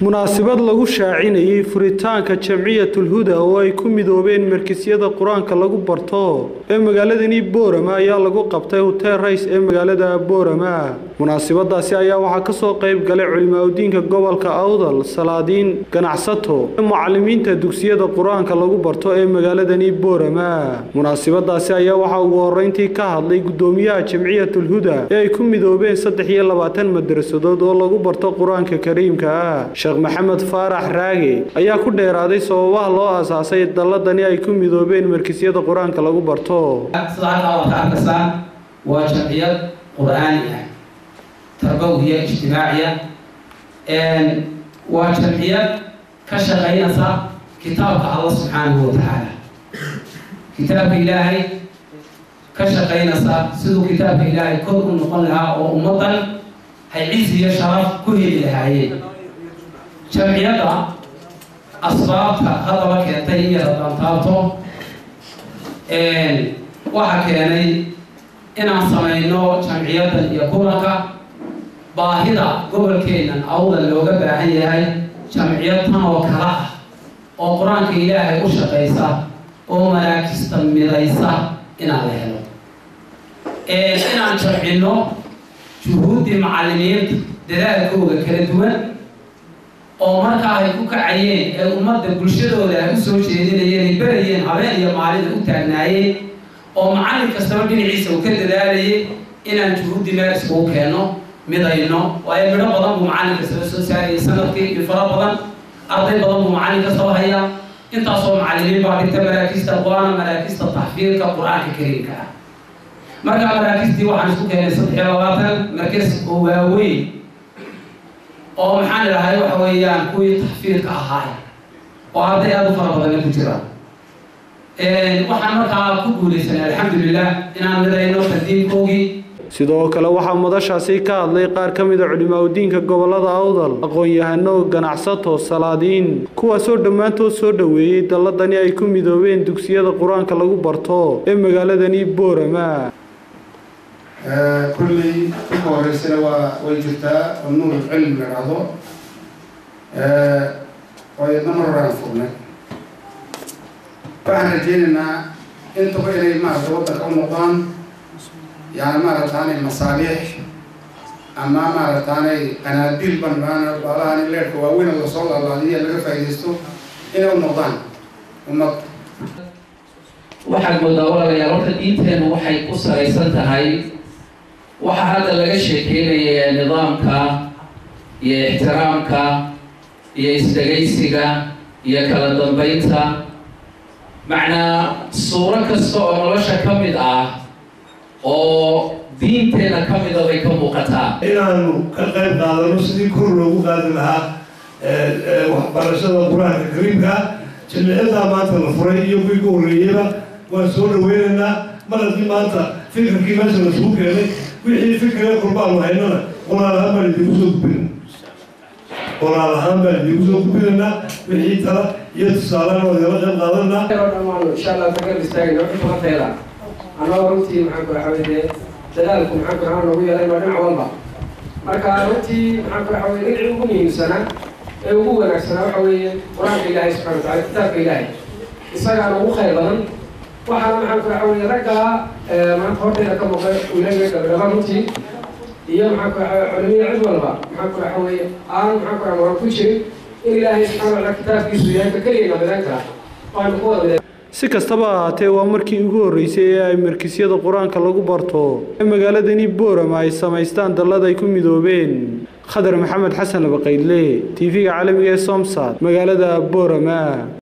munaasabad lagu shaacinayay furitaanka jamciyatul huda oo ay ku midoobeen markiisyada quraanka lagu barto ee magaaladani Boorama ayaa lagu qabtay hotel Rays ee magaalada Boorama. Munaasabadaasi ayaa waxaa ka soo qayb galay culimada gobolka Awdal, salaadiin, ganacsato, macallimiinta dugsiyada quraanka lagu barto ee magaaladani Boorama. Munaasabadaasi ayaa waxaa ugu horeyntii ka hadlay gudoomiyaha jamciyatul huda ee ay ku midoobeen 23 madrasadood oo lagu barto quraanka kariimka ah. محمد فارح راجي ayaa ku dheeraaday sababaha loo aasaasay daladani ay ku midoobeen markiisyada quraanka lagu barto waa jamciyad quraaniga tarbiya ijtimaaciya waa jamciyad ka shaqeynaysa kitaabka Allah subhanahu wa ta'ala kitaabka Ilaahay ka shaqeynaysa sidoo kitaabka Ilaahay kor u noqon lahaa oo ummadan hay ciis iyo sharaf ku heli lahaayeen jamciyada asbaabta hadaba keentay in yaradan taabto waxa keenay inaan sameeyno jamciyadan iyo kulanka baahida gobolkeena Awdal looga baahan yahay jamciyad tan oo kala ah oo quraanka Ilaahay u shaqeysa oo maraakista midaysa inaan la helo inaan jamcino juhuudi macallimiinta dadaalkooda kala duwan oo marka ay ku kacayeen ee ummadda bulshadooda ay soo jeedinayeen barayeen habeen iyo maalin u taagnaayeen oo macallin kasta dhinaciisa uu ka dadaalayay inaan juhudi meel isku keeno midayno way midho badan buu macallinka soo saarayay sanadkii fara badan arday badan buu macallinka soo haya intaas oo macallimiin baa dhigtay maraakista quraanka maraakista tahfiidka quraanka kariimka marka maraakistii waxaan isku keenay 23 markaas oo waaweyn oo maxaan ilaahay waxa weeyaan kuwii tahfiidka ahaa oo arday aad u fara badan ku jira waxaan markaa ku guuleysanay alxamdulillah inaan midayno tadiinkoogii sidoo kale waxaa madashaasi ka hadlay qaar ka mid ah culimada gobolada Awdal, aqoon-yahano, ganacsato, salaadiin kuwaas oo dhammaantood soo dhaweeyay daladani ay ku midoobeen dugsiyada quraanka lagu barto ee magaaladani Boorama. كل كورسنا ويجتا النور العلم للعضو ويدمر رانفونا فاحنا جينا انتو إلي ما توضك أمضان يعني ما رتاني المصالح أما ما رتاني قناديل بنبانا بالاني ليرك ووين الله صلى الله عليه اللي فايدستو إنا أمضان waxaad moodaa ya horta diinteenu waxay ku sareysan tahay waxa hada laga sheekeynayay nidaamka iyo ixtiraamka iyo isdagaysiga iyo kala dambeynta macna suura kasta oo nolosha kamid ah oo diinteena kamid ah way ka muuqataa inaanu ka qayb qaadano sidii kor loogu qaadi lahaa waxbarashada quraanka kariimka jamciyada maanta la furay iyo kuwii ka horeeyayba waan soo dhaweynaynaa markii maanta fikirkii meesha la soo keenay wixii fikirka qurbaan wahaynana quraanaha baan idinku soo gudbinayna wixii tala iyo tusaalaha oo yala qayb qaadanaa insha Allah tagar istaagno inta teela anoo runtii maxaan ku xaweyday dadaalku maxaan ku noogu yeelay dhinac walba marka runtii maxaan ku xaweyday dhinac ugu muhiimsana ee ugu wanaagsan waxa weeye quraanka Ilaahay subhanahu wa ta'ala kitaabka Ilaahay isaga ugu khayr badan waxaan maxaan ku xaweyday ragga maanta horteeda ka muuqday wiilasha gabdhaha runtii iyo maxaan ku xaweyday cid walba maxaan ku xaweyday aan maxaan ku jirin in Ilaahay subhanahu wa ta'ala kitaabkiisu yahay kaliya badanka waan ku wada si kastaba ahaatee waa markii ugu horeysay ee ay markiisyada quraanka lagu barto ee magaaladani Boorama ay sameystaan dalad ay ku midoobeen. Khadar Maxamed Xasan Labaqayle, TV-ga caalamiga ee Somsat, magaalada Boorama.